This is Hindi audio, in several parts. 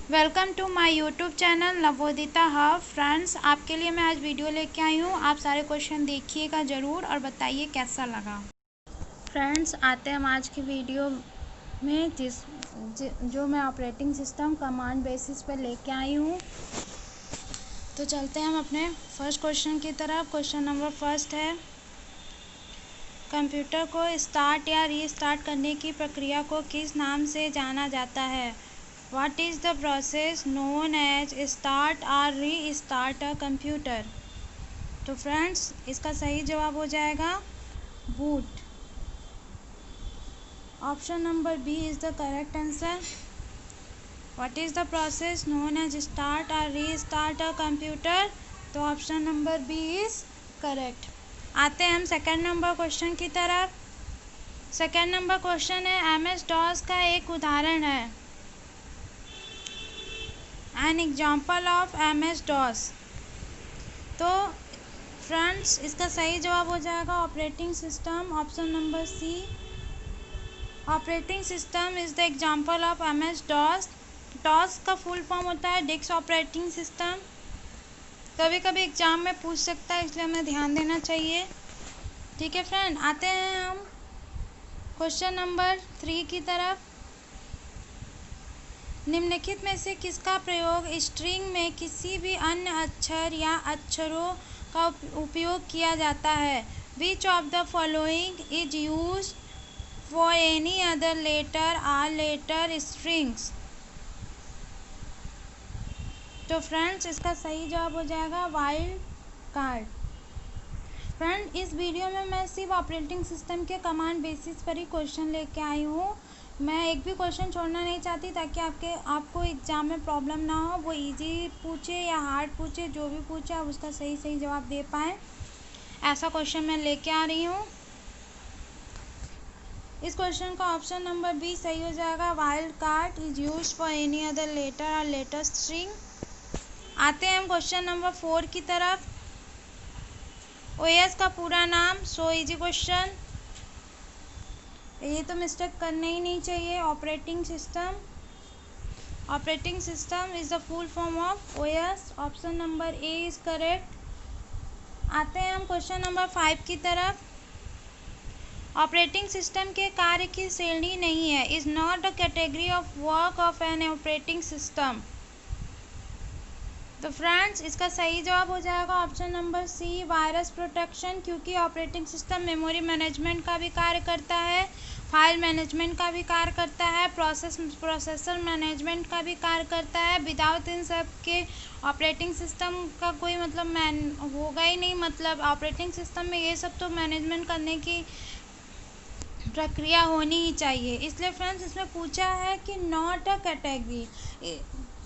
Welcome to my YouTube channel Navodita hub. Friends, आपके लिए मैं आज वीडियो लेके आई हूँ। आप सारे क्वेश्चन देखिएगा ज़रूर और बताइए कैसा लगा। फ्रेंड्स, आते हैं हम आज की वीडियो में जो मैं ऑपरेटिंग सिस्टम कमांड बेसिस पर लेके आई हूँ। तो चलते हैं हम अपने फर्स्ट क्वेश्चन की तरफ। क्वेश्चन नंबर फर्स्ट है, कंप्यूटर को स्टार्ट या रीस्टार्ट करने की प्रक्रिया को किस नाम से जाना जाता है? What is the process known as start or restart a computer? तो फ्रेंड्स, इसका सही जवाब हो जाएगा boot. Option number B is the correct answer. What is the process known as start or restart a computer? तो option number B is correct. आते हैं हम सेकेंड नंबर क्वेश्चन की तरफ। सेकेंड नंबर क्वेश्चन है, MS-DOS का एक उदाहरण है। An example of MS-DOS। तो फ्रेंड्स, इसका सही जवाब हो जाएगा operating system. Option number C, operating system is the example of MS-DOS। DOS का फुल फॉर्म होता है डिस्क ऑपरेटिंग सिस्टम। कभी कभी एग्जाम में पूछ सकता है, इसलिए हमें ध्यान देना चाहिए। ठीक है फ्रेंड, आते हैं हम क्वेश्चन नंबर 3 की तरफ। निम्नलिखित में से किसका प्रयोग स्ट्रिंग में किसी भी अन्य अक्षर या अक्षरों का उपयोग किया जाता है? Which of the following is used for any other letter or letter strings? तो फ्रेंड्स, इसका सही जवाब हो जाएगा वाइल्ड कार्ड। फ्रेंड, इस वीडियो में मैं सिर्फ ऑपरेटिंग सिस्टम के कमांड बेसिस पर ही क्वेश्चन लेके आई हूँ। मैं एक भी क्वेश्चन छोड़ना नहीं चाहती, ताकि आपको एग्ज़ाम में प्रॉब्लम ना हो। वो इजी पूछे या हार्ड पूछे, जो भी पूछे आप उसका सही जवाब दे पाएँ, ऐसा क्वेश्चन मैं लेके आ रही हूँ। इस क्वेश्चन का ऑप्शन नंबर बी सही हो जाएगा, wild card is used for any other letter और लेटर स्ट्रिंग। आते हैं हम क्वेश्चन नंबर 4 की तरफ। OS का पूरा नाम, सो इजी क्वेश्चन, ये तो मिस्टेक करना ही नहीं चाहिए। Operating system, operating system is the full form of OS। Option number A is correct. आते हैं हम क्वेश्चन नंबर 5 की तरफ। ऑपरेटिंग सिस्टम के कार्य की श्रेणी नहीं है, is not a category of work of an operating system. तो फ्रेंड्स, इसका सही जवाब हो जाएगा option number C, virus protection, क्योंकि ऑपरेटिंग सिस्टम मेमोरी मैनेजमेंट का भी कार्य करता है, फाइल मैनेजमेंट का भी कार्य करता है, प्रोसेसर मैनेजमेंट का भी कार्य करता है। विदाउट इन सब के ऑपरेटिंग सिस्टम का कोई मतलब होगा ही नहीं। मतलब ऑपरेटिंग सिस्टम में ये सब तो मैनेजमेंट करने की प्रक्रिया होनी ही चाहिए। इसलिए फ्रेंड्स, इसमें पूछा है कि not a category,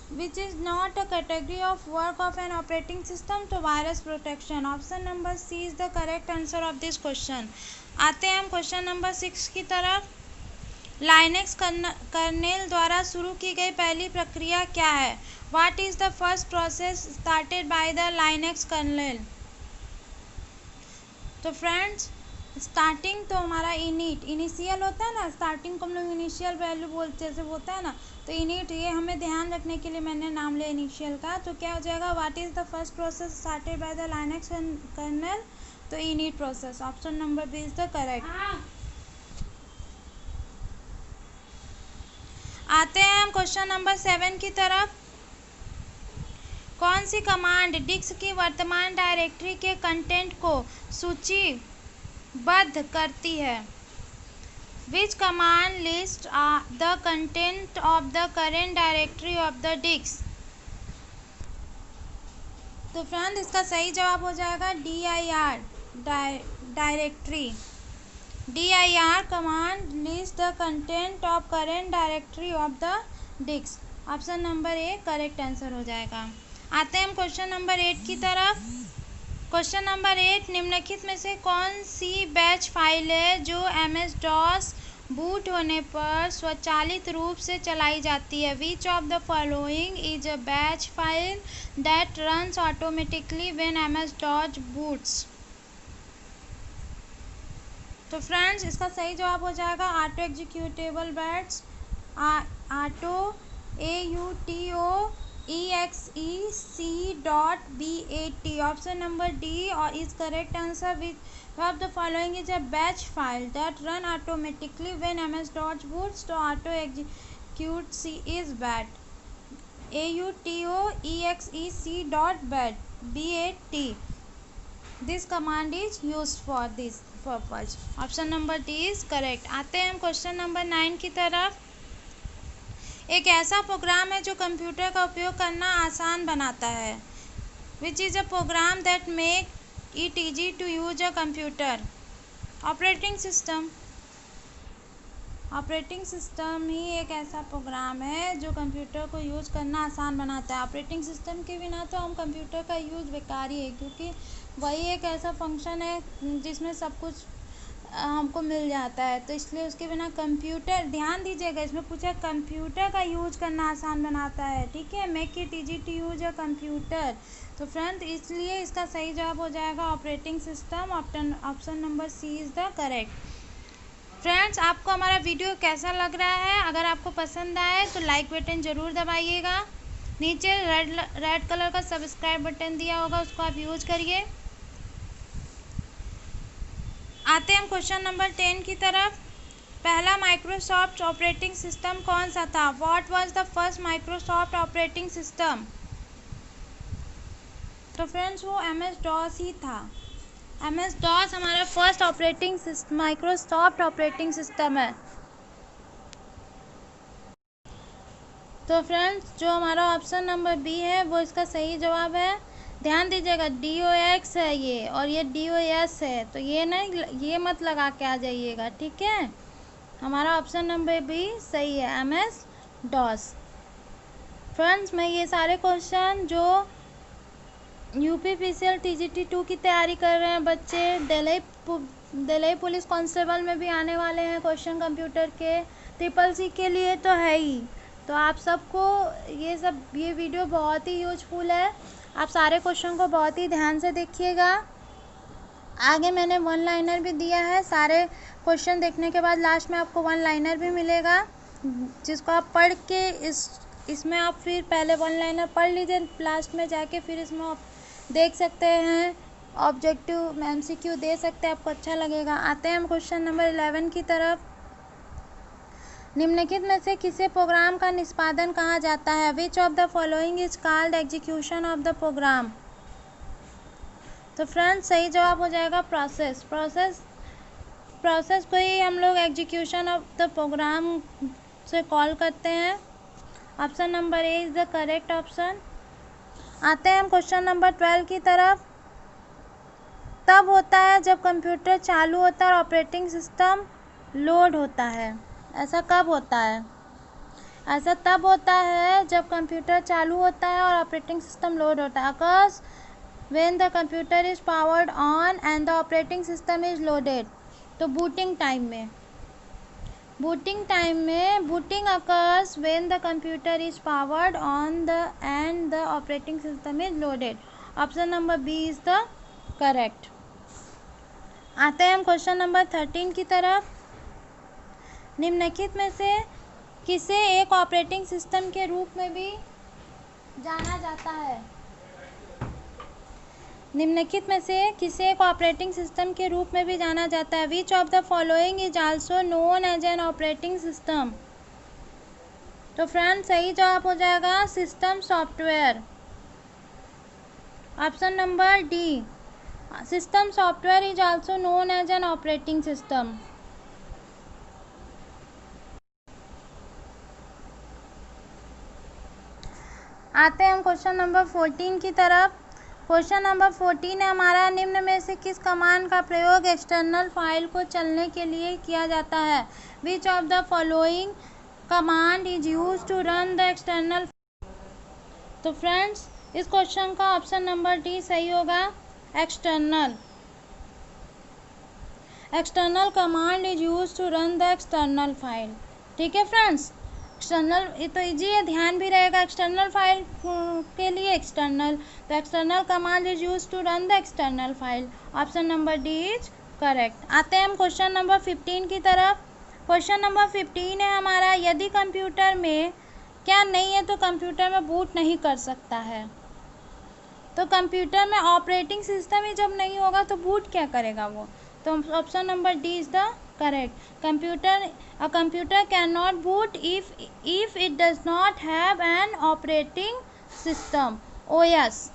which is not a category of work of an operating system, तो virus protection. Option number C is the correct answer of this question. आते हैं हम क्वेश्चन नंबर 6 की तरफ। लाइनेक्स कर्नेल द्वारा शुरू की गई पहली प्रक्रिया क्या है? What is the first process started by the Linux kernel? तो फ्रेंड्स, स्टार्टिंग तो हमारा इनिशियल होता है ना, स्टार्टिंग को हम लोग इनिशियल वैल्यू बोलते जैसे होता है ना, तो इनिट, ये हमें ध्यान रखने के लिए मैंने नाम लिया इनिशियल का। तो क्या हो जाएगा, what is the first process started by the Linux kernel? तो init process. Option number B is the correct. आते हैं हम क्वेश्चन नंबर 7 की तरफ। कौन सी कमांड डिस्क की वर्तमान डायरेक्टरी के कंटेंट को सूचीबद्ध करती है? Which command list the content of the current directory of the disk? तो फ्रेंड, इसका सही जवाब हो जाएगा dir, directory. dir command list the content of current directory of the disk. Option number A correct answer हो जाएगा। आते हैं हम क्वेश्चन नंबर 8 की तरफ। क्वेश्चन नंबर 8, निम्नलिखित में से कौन सी बैच फाइल है जो MS-DOS बूट होने पर स्वचालित रूप से चलाई जाती है? Which of the following is a batch file that runs automatically when MS-DOS boots? तो फ्रेंड्स, इसका सही जवाब हो जाएगा auto executable batch, auto AUTOEXEC.BAT. Option number D is correct answer. Which of the following is a batch file that run automatically when MS-DOS boots to auto execute C is BAT. AUTOEXEC.BAT. BAT. This command is used for this purpose. Option number D is correct. आते हैं हम क्वेश्चन नंबर 9 की तरफ। एक ऐसा प्रोग्राम है जो कंप्यूटर का उपयोग करना आसान बनाता है। Which is a program that make it easy to use a computer. Operating system ही एक ऐसा प्रोग्राम है जो कंप्यूटर को यूज़ करना आसान बनाता है। ऑपरेटिंग सिस्टम के बिना तो हम कंप्यूटर का यूज़ बेकार ही है, क्योंकि वही एक ऐसा फंक्शन है जिसमें सब कुछ हमको मिल जाता है, तो इसलिए उसके बिना कंप्यूटर, ध्यान दीजिएगा इसमें पूछा कंप्यूटर का यूज करना आसान बनाता है। ठीक है, make it easy to use a computer. तो फ्रेंड इसलिए इसका सही जवाब हो जाएगा operating system. Option number C is the correct. Friends आपको हमारा वीडियो कैसा लग रहा है? अगर आपको पसंद आए तो लाइक बटन ज़रूर दबाइएगा। नीचे रेड कलर का सब्सक्राइब बटन दिया होगा, उसको आप यूज करिए। आते हैं हम क्वेश्चन नंबर 10 की तरफ। पहला माइक्रोसॉफ्ट ऑपरेटिंग सिस्टम कौन सा था? What was the first Microsoft operating system? तो फ्रेंड्स वो MS-DOS ही था। MS-DOS हमारा फर्स्ट माइक्रोसॉफ्ट ऑपरेटिंग सिस्टम है। तो फ्रेंड्स जो हमारा ऑप्शन नंबर बी है वो इसका सही जवाब है। ध्यान दीजिएगा DOX है ये और ये DOS है, तो ये मत लगा के आ जाइएगा। ठीक है, हमारा ऑप्शन नंबर बी सही है, MS-DOS। फ्रेंड्स मैं ये सारे क्वेश्चन जो UPPCL TGT 2 की तैयारी कर रहे हैं बच्चे, दिल्ली पुलिस कांस्टेबल में भी आने वाले हैं क्वेश्चन कंप्यूटर के, CCC के लिए तो है ही। तो आप सबको ये वीडियो बहुत ही यूजफुल है। आप सारे क्वेश्चन को बहुत ही ध्यान से देखिएगा। आगे मैंने 1 लाइनर भी दिया है। सारे क्वेश्चन देखने के बाद लास्ट में आपको 1 लाइनर भी मिलेगा, जिसको आप पढ़ के इसमें आप फिर पहले 1 लाइनर पढ़ लीजिए, लास्ट में जाके फिर इसमें आप देख सकते हैं, ऑब्जेक्टिव MCQ दे सकते हैं, आपको अच्छा लगेगा। आते हैं हम क्वेश्चन नंबर 11 की तरफ। निम्नलिखित में से किसे प्रोग्राम का निष्पादन कहा जाता है? Which of the following is called execution of the program? तो फ्रेंड्स सही जवाब हो जाएगा प्रोसेस को ही हम लोग एग्जीक्यूशन ऑफ द प्रोग्राम से कॉल करते हैं। Option number A is the correct option. आते हैं हम क्वेश्चन नंबर 12 की तरफ। तब होता है जब कंप्यूटर चालू होता है और ऑपरेटिंग सिस्टम लोड होता है। ऐसा कब होता है? ऐसा तब होता है जब कंप्यूटर चालू होता है और ऑपरेटिंग सिस्टम लोड होता है। Occurs when the computer is powered on and the operating system is loaded. तो booting occurs when the computer is powered on and the operating system is loaded. Option number B is the correct. आते हैं हम क्वेश्चन नंबर 13 की तरफ। निम्नलिखित में से किसे एक ऑपरेटिंग सिस्टम के रूप में भी जाना जाता है? निम्नलिखित में से किसे एक ऑपरेटिंग सिस्टम के रूप में भी जाना जाता है? Which of the following is also known as an operating system? तो फ्रेंड सही जवाब हो जाएगा system software. Option number D, system software is also known as an operating system. आते हैं हम क्वेश्चन नंबर 14 की तरफ। क्वेश्चन नंबर 14 है हमारा, निम्न में से किस कमांड का प्रयोग एक्सटर्नल फाइल को चलने के लिए किया जाता है? Which of the following command is use to run the external. तो फ्रेंड्स इस क्वेश्चन का ऑप्शन नंबर डी सही होगा, external command is use to run the external file. ठीक है फ्रेंड्स, एक्सटर्नल ये तो इजी है, ध्यान भी रहेगा एक्सटर्नल फाइल के लिए। तो external command is use to run the external file. Option number D is correct. आते हैं हम क्वेश्चन नंबर 15 की तरफ। क्वेश्चन नंबर 15 है हमारा, यदि कंप्यूटर में क्या नहीं है तो कंप्यूटर में बूट नहीं कर सकता है। तो कंप्यूटर में ऑपरेटिंग सिस्टम ही जब नहीं होगा तो बूट क्या करेगा वो। तो option number D is the correct. Computer can not boot if it does not have an operating system, OS.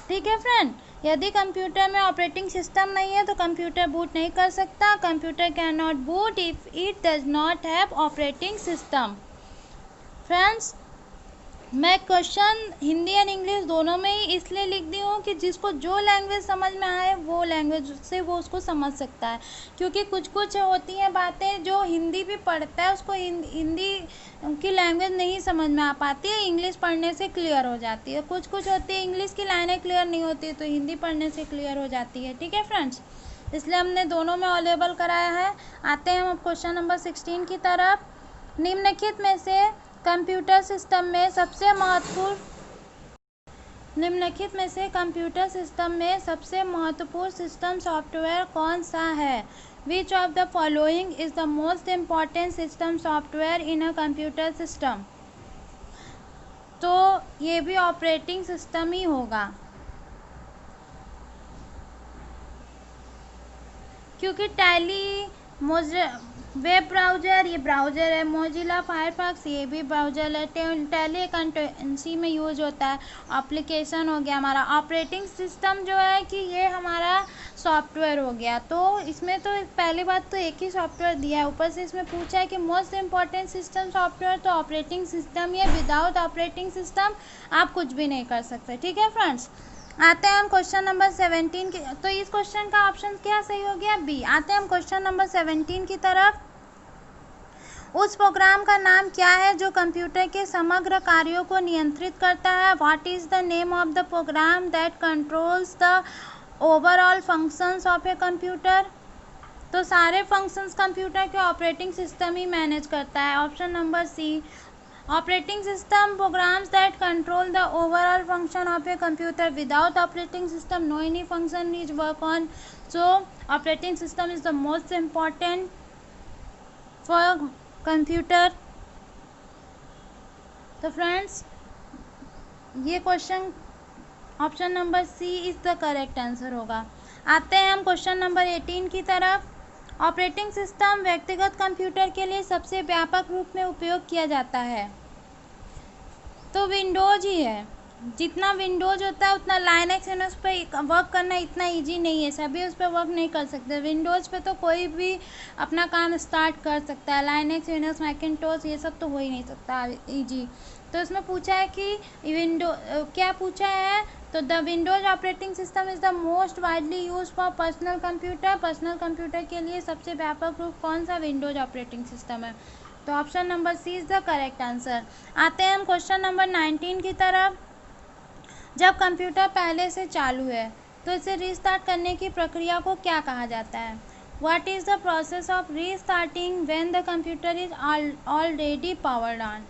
ठीक है फ्रेंड, यदि कंप्यूटर में ऑपरेटिंग सिस्टम नहीं है तो कंप्यूटर बूट नहीं कर सकता। Computer can not boot if it does not have operating system. Friends, मैं क्वेश्चन हिंदी एंड इंग्लिश दोनों में ही इसलिए लिख दी हूँ कि जिसको जो लैंग्वेज समझ में आए वो लैंग्वेज से वो उसको समझ सकता है, क्योंकि कुछ कुछ होती हैं बातें जो हिंदी भी पढ़ता है उसको हिंदी की लैंग्वेज नहीं समझ में आ पाती है, इंग्लिश पढ़ने से क्लियर हो जाती है। कुछ कुछ होती है इंग्लिश की लाइनें क्लियर नहीं होती तो हिंदी पढ़ने से क्लियर हो जाती है। ठीक है फ्रेंड्स, इसलिए हमने दोनों में अवेलेबल कराया है। आते हैं हम अब क्वेश्चन नंबर 16 की तरफ। निम्नलिखित में से कंप्यूटर सिस्टम में सबसे महत्वपूर्ण सिस्टम सॉफ्टवेयर कौन सा है। Which of the following is the most important system software in a computer system. तो ये भी ऑपरेटिंग सिस्टम ही होगा, क्योंकि टैली, वेब ब्राउज़र ये ब्राउज़र है, मोजिला फायरफॉक्स ये भी ब्राउज़र है, टैली अकाउंटेंसी में यूज होता है, एप्लीकेशन हो गया हमारा। ऑपरेटिंग सिस्टम जो है कि ये हमारा सॉफ्टवेयर हो गया। तो इसमें तो पहली बात तो एक ही सॉफ्टवेयर दिया है, ऊपर से इसमें पूछा है कि मोस्ट इम्पॉर्टेंट सिस्टम सॉफ्टवेयर, तो ऑपरेटिंग सिस्टम ये, विदाउट ऑपरेटिंग सिस्टम आप कुछ भी नहीं कर सकते। ठीक है फ्रेंड्स, आते हैं हम क्वेश्चन नंबर 17 की। तो इस क्वेश्चन का ऑप्शन क्या सही हो गया, बी। आते हैं हम क्वेश्चन नंबर 17 की तरफ। उस प्रोग्राम का नाम क्या है जो कंप्यूटर के समग्र कार्यों को नियंत्रित करता है। What is the name of the program that controls the overall functions of a computer. तो सारे फंक्शंस कंप्यूटर के ऑपरेटिंग सिस्टम ही मैनेज करता है। Option number C. Operating system programs that control the overall function of a computer. Without operating system no any function is work on. So operating system is the most important for computer. तो फ्रेंड्स, ये question option number C is the correct answer होगा। आते हैं हम क्वेश्चन नंबर 18 की तरफ। ऑपरेटिंग सिस्टम व्यक्तिगत कंप्यूटर के लिए सबसे व्यापक रूप में उपयोग किया जाता है। तो विंडोज ही है। जितना विंडोज होता है उतना लाइनक्स लिनक्स पे वर्क करना इतना इजी नहीं है, सभी उस पर वर्क नहीं कर सकते। विंडोज पे तो कोई भी अपना काम स्टार्ट कर सकता है, लाइनक्स लिनक्स मैकिन्टोश ये सब तो हो ही नहीं सकता इजी। तो इसमें पूछा है कि क्या पूछा है, तो the Windows operating system is the most widely use for personal computer. Personal computer के लिए सबसे व्यापक रूप कौन सा विंडोज ऑपरेटिंग सिस्टम है। तो option number C is the correct answer. आते हैं हम क्वेश्चन नंबर 19 की तरफ। जब कंप्यूटर पहले से चालू है तो इसे रीस्टार्ट करने की प्रक्रिया को क्या कहा जाता है। What is the process of restarting when the computer is already powered on.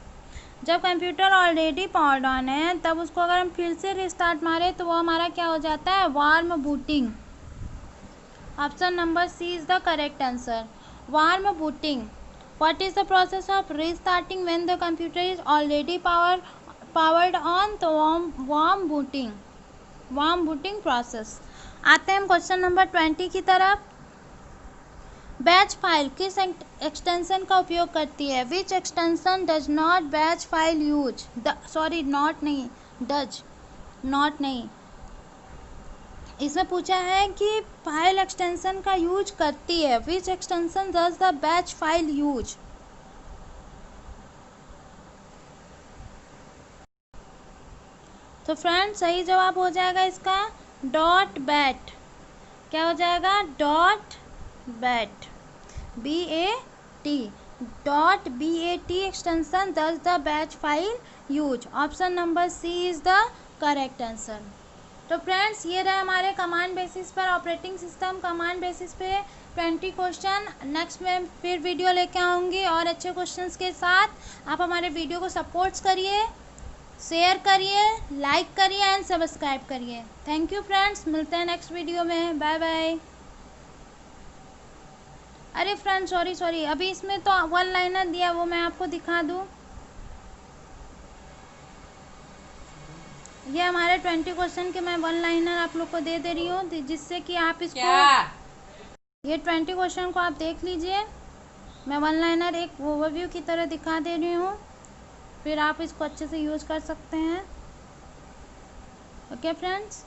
जब कंप्यूटर ऑलरेडी पावर्ड ऑन है तब उसको अगर हम फिर से रीस्टार्ट मारें तो वो हमारा क्या हो जाता है, warm booting. Option number C is the correct answer, warm booting. What is the process of restarting when the computer is already powered on, तो वार्म बूटिंग प्रोसेस। आते हैं हम क्वेश्चन नंबर 20 की तरफ। बैच फाइल किस एक्सटेंशन का उपयोग करती है। Which extension does not batch file use, not नहीं, इसमें पूछा है कि फाइल एक्सटेंशन का यूज करती है। Which extension does the batch file use. तो फ्रेंड्स, सही जवाब हो जाएगा इसका डॉट बैट। क्या हो जाएगा, dot bat, BAT, dot BAT extension does the batch file use. Option number C is the correct answer. तो फ्रेंड्स, ये रहे हमारे कमांड बेसिस पर ऑपरेटिंग सिस्टम, कमांड बेसिस पे 20 क्वेश्चन। नेक्स्ट में फिर वीडियो लेके आऊँगी और अच्छे क्वेश्चंस के साथ। आप हमारे वीडियो को सपोर्ट्स करिए, शेयर करिए, लाइक करिए एंड सब्सक्राइब करिए। थैंक यू फ्रेंड्स, मिलते हैं नेक्स्ट वीडियो में। Bye bye. अरे फ्रेंड्स, सॉरी, अभी इसमें तो वन लाइनर दिया वो मैं आपको दिखा दूँ। ये हमारे 20 क्वेश्चन के मैं वन लाइनर आप लोग को दे रही हूँ, जिससे कि आप इसको ये 20 क्वेश्चन को आप देख लीजिए। मैं वन लाइनर एक ओवरव्यू की तरह दिखा दे रही हूँ, फिर आप इसको अच्छे से यूज़ कर सकते हैं। Okay friends.